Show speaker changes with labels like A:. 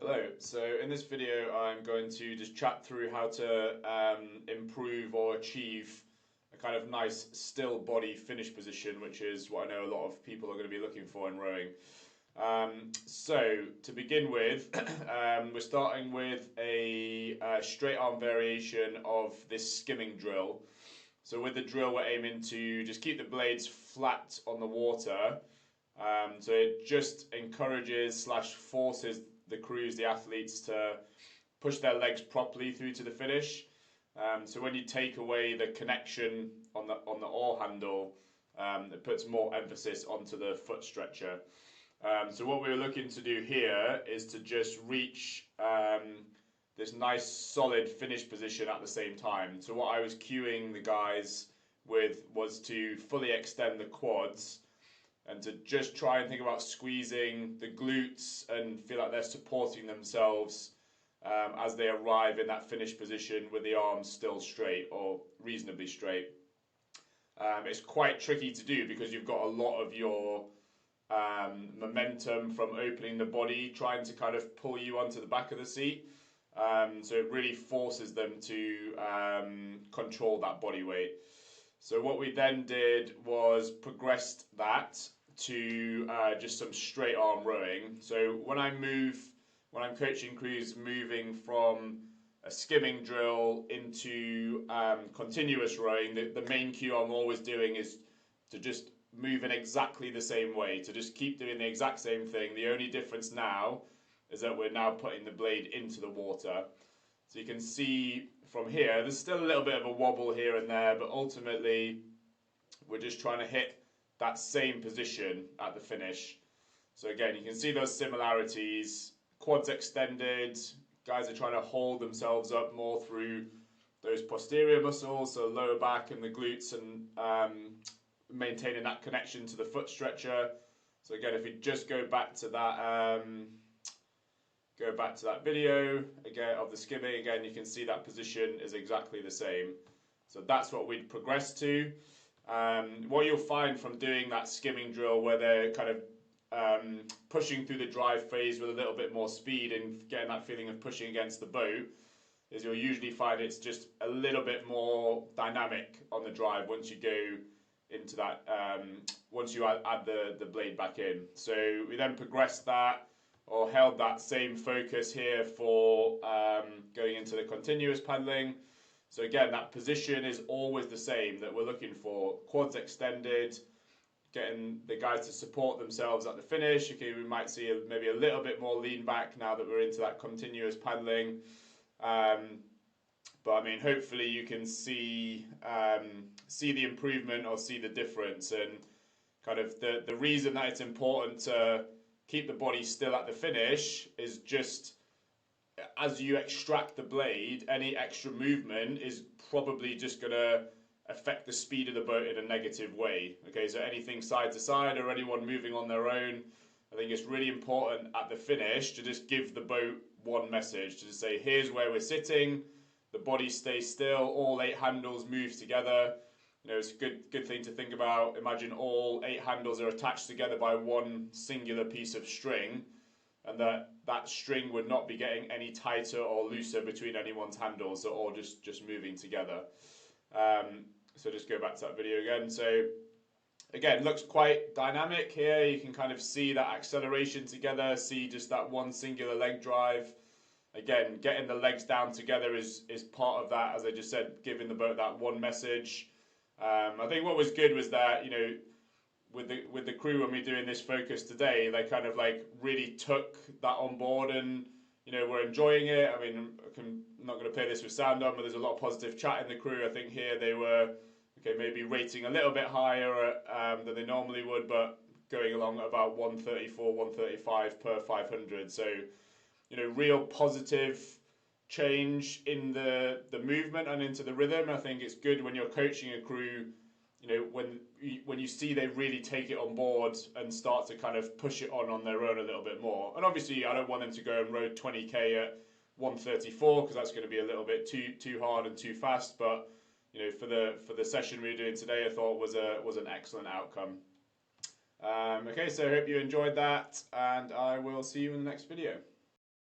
A: Hello, so in this video I'm going to just chat through how to improve or achieve a kind of nice still body finish position, which is what I know a lot of people are going to be looking for in rowing. So to begin with, we're starting with a straight arm variation of this skimming drill. So with the drill we're aiming to just keep the blades flat on the water. So it just encourages / forces the crews, the athletes, to push their legs properly through to the finish. So when you take away the connection on the oar handle, it puts more emphasis onto the foot stretcher. So what we're looking to do here is to just reach this nice solid finish position at the same time. So what I was cueing the guys with was to fully extend the quads and to just try and think about squeezing the glutes and feel like they're supporting themselves as they arrive in that finish position with the arms still straight or reasonably straight. It's quite tricky to do because you've got a lot of your momentum from opening the body trying to kind of pull you onto the back of the seat. So it really forces them to control that body weight. So what we then did was progressed that to just some straight arm rowing. So when I'm coaching crews moving from a skimming drill into continuous rowing, the main cue I'm always doing is to just move in exactly the same way, to just keep doing the exact same thing. The only difference now is that we're now putting the blade into the water. So you can see from here, there's still a little bit of a wobble here and there, but ultimately we're just trying to hit that same position at the finish. So again, you can see those similarities. Quads extended, guys are trying to hold themselves up more through those posterior muscles, so lower back and the glutes, and maintaining that connection to the foot stretcher. So again, if we just go back to that video again of the skimming, again you can see that position is exactly the same. So that's what we'd progress to. What you'll find from doing that skimming drill where they're kind of pushing through the drive phase with a little bit more speed and getting that feeling of pushing against the boat is you'll usually find it's just a little bit more dynamic on the drive once you go into that, once you add the blade back in. So we then progressed that or held that same focus here for going into the continuous paddling. So again, that position is always the same that we're looking for. Quads extended, getting the guys to support themselves at the finish. Okay, we might see maybe a little bit more lean back now that we're into that continuous paddling. But I mean, hopefully you can see the improvement or see the difference. And kind of the reason that it's important to keep the body still at the finish is just as you extract the blade, any extra movement is probably just going to affect the speed of the boat in a negative way. Okay, so anything side to side or anyone moving on their own, I think it's really important at the finish to just give the boat one message, to just say, here's where we're sitting, the body stays still, all 8 handles move together. You know, it's a good thing to think about. Imagine all 8 handles are attached together by one singular piece of string, and that string would not be getting any tighter or looser between anyone's handles. They're all just moving together. So just go back to that video again. So again, looks quite dynamic here. You can kind of see that acceleration together, see just that one singular leg drive. Again, getting the legs down together is part of that, as I just said, giving the boat that one message. I think what was good was that, you know, with the crew when we're doing this focus today, they kind of like really took that on board and, you know, we're enjoying it. I mean, I'm not going to play this with sound on, but there's a lot of positive chat in the crew. I think here they were, okay, maybe rating a little bit higher than they normally would, but going along at about 134, 135 per 500. So, you know, real positive change in the movement and into the rhythm. I think it's good when you're coaching a crew, you know, when you see they really take it on board and start to kind of push it on their own a little bit more. And obviously I don't want them to go and row 20k at 134 because that's going to be a little bit too hard and too fast, but you know, for the session we were doing today, I thought was an excellent outcome. Okay, so I hope you enjoyed that, and I will see you in the next video.